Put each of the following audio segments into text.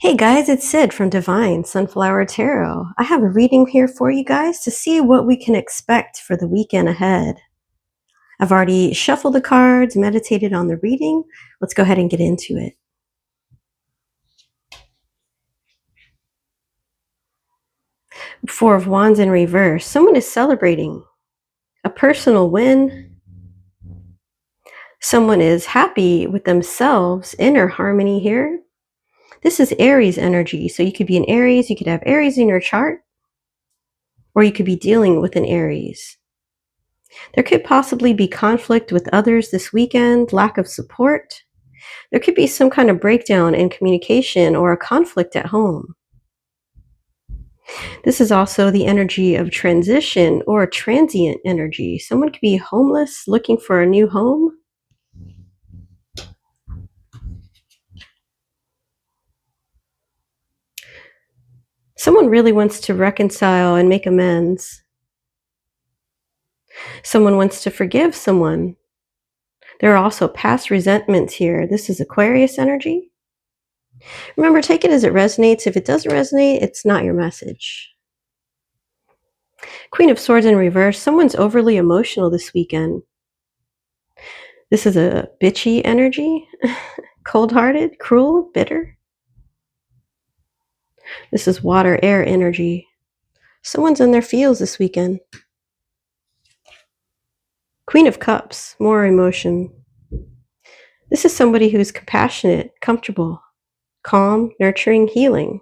Hey guys, it's Sid from Divine Sunflower Tarot. I have a reading here for you guys to see what we can expect for the weekend ahead. I've already shuffled the cards, meditated on the reading. Let's go ahead and get into it. Four of Wands in reverse. Someone is celebrating a personal win. Someone is happy with themselves, inner harmony here. This is Aries energy. So you could be an Aries, you could have Aries in your chart, or you could be dealing with an Aries. There could possibly be conflict with others this weekend, lack of support. There could be some kind of breakdown in communication or a conflict at home. This is also the energy of transition or transient energy. Someone could be homeless, looking for a new home. Someone really wants to reconcile and make amends. Someone wants to forgive someone. There are also past resentments here. This is Aquarius energy. Remember, take it as it resonates. If it doesn't resonate, it's not your message. Queen of Swords in reverse. Someone's overly emotional this weekend. This is a bitchy energy. Cold-hearted, cruel, bitter. This is water, air energy. Someone's in their feels this weekend. Queen of Cups, more emotion. This is somebody who's compassionate, comfortable, calm, nurturing, healing,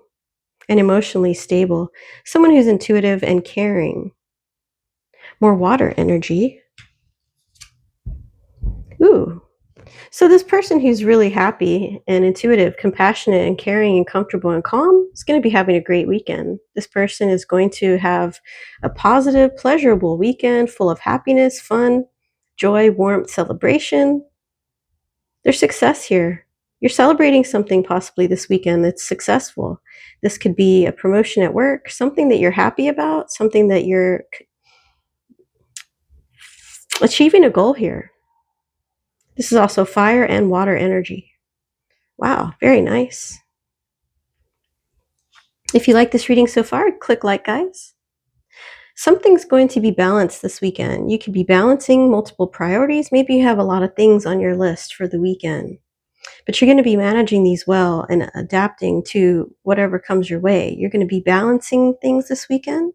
and emotionally stable. Someone who's intuitive and caring. More water energy. Ooh. So this person who's really happy and intuitive, compassionate and caring and comfortable and calm is going to be having a great weekend. This person is going to have a positive, pleasurable weekend full of happiness, fun, joy, warmth, celebration. There's success here. You're celebrating something possibly this weekend that's successful. This could be a promotion at work, something that you're happy about, something that you're achieving a goal here. This is also fire and water energy. Wow, very nice. If you like this reading so far, click like, guys. Something's going to be balanced this weekend. You could be balancing multiple priorities. Maybe you have a lot of things on your list for the weekend, but you're going to be managing these well and adapting to whatever comes your way. You're going to be balancing things this weekend.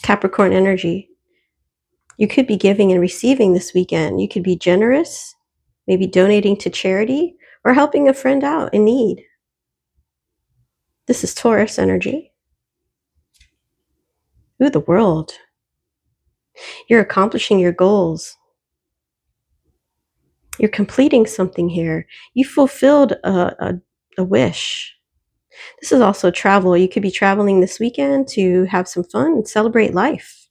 Capricorn energy. You could be giving and receiving this weekend. You could be generous, maybe donating to charity or helping a friend out in need. This is Taurus energy. Ooh, the World. You're accomplishing your goals. You're completing something here. You fulfilled a wish. This is also travel. You could be traveling this weekend to have some fun and celebrate life.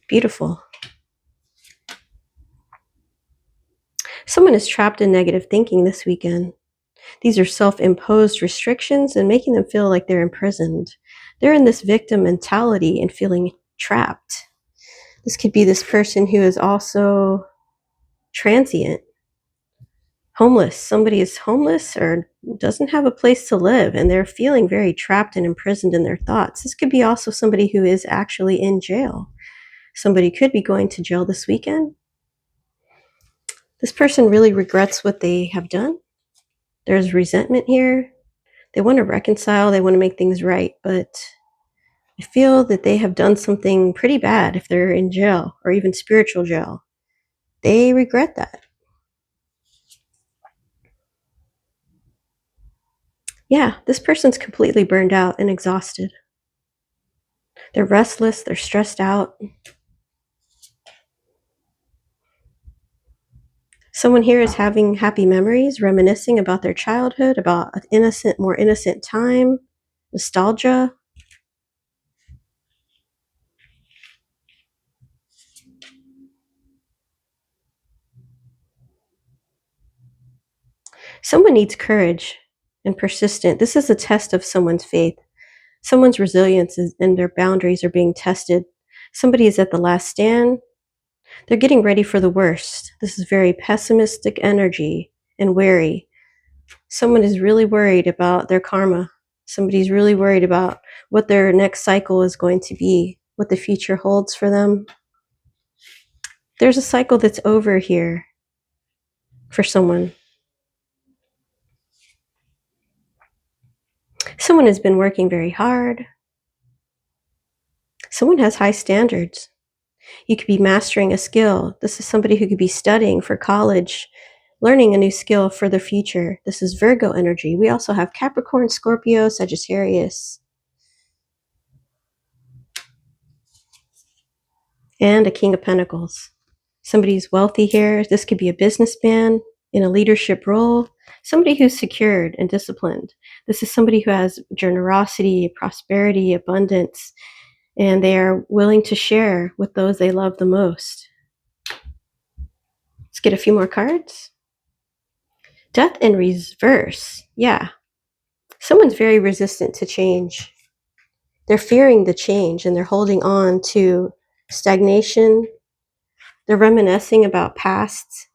Beautiful. Someone is trapped in negative thinking this weekend. These are self-imposed restrictions and making them feel like they're imprisoned. They're in this victim mentality and feeling trapped. This could be this person who is also transient, homeless. Somebody is homeless or doesn't have a place to live and they're feeling very trapped and imprisoned in their thoughts. This could be also somebody who is actually in jail. Somebody could be going to jail this weekend. This person really regrets what they have done. There's resentment here. They want to reconcile. They want to make things right, but I feel that they have done something pretty bad if they're in jail or even spiritual jail. They regret that. Yeah, this person's completely burned out and exhausted. They're restless. They're stressed out. Someone here is having happy memories, reminiscing about their childhood, about an innocent, more innocent time, nostalgia. Someone needs courage and persistent. This is a test of someone's faith. Someone's resilience and their boundaries are being tested. Somebody is at the last stand. They're getting ready for the worst. This is very pessimistic energy and wary. Someone is really worried about their karma. Somebody's really worried about what their next cycle is going to be, what the future holds for them. There's a cycle that's over here for someone. Someone has been working very hard. Someone has high standards. You could be mastering a skill. This is somebody who could be studying for college, learning a new skill for the future. This is Virgo energy. We also have Capricorn, Scorpio, Sagittarius, and a King of Pentacles. Somebody's wealthy here. This could be a businessman in a leadership role, somebody who's secured and disciplined. This is somebody who has generosity, prosperity, abundance, and they are willing to share with those they love the most. Let's get a few more cards. Death in reverse. Yeah. Someone's very resistant to change. They're fearing the change and they're holding on to stagnation. They're reminiscing about past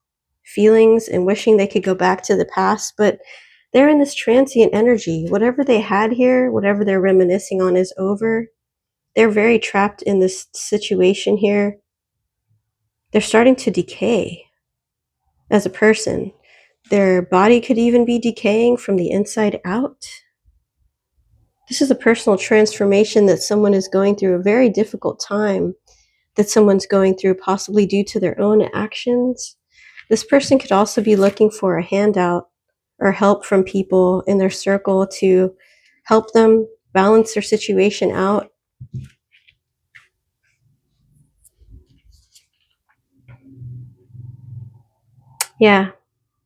feelings and wishing they could go back to the past, but they're in this transient energy. Whatever they had here, whatever they're reminiscing on is over. They're very trapped in this situation here. They're starting to decay as a person. Their body could even be decaying from the inside out. This is a personal transformation that someone is going through, a very difficult time that someone's going through, possibly due to their own actions. This person could also be looking for a handout or help from people in their circle to help them balance their situation out. Yeah,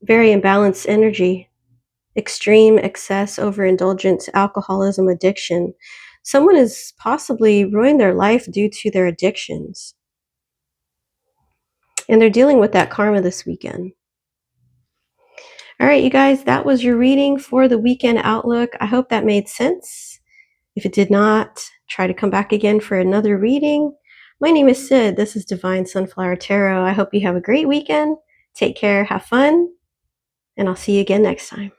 very imbalanced energy. Extreme excess, overindulgence, alcoholism, addiction. Someone is possibly ruining their life due to their addictions. And they're dealing with that karma this weekend. All right, you guys, that was your reading for the weekend outlook. I hope that made sense. If it did not, try to come back again for another reading. My name is Sid. This is Divine Sunflower Tarot. I hope you have a great weekend. Take care, have fun, and I'll see you again next time.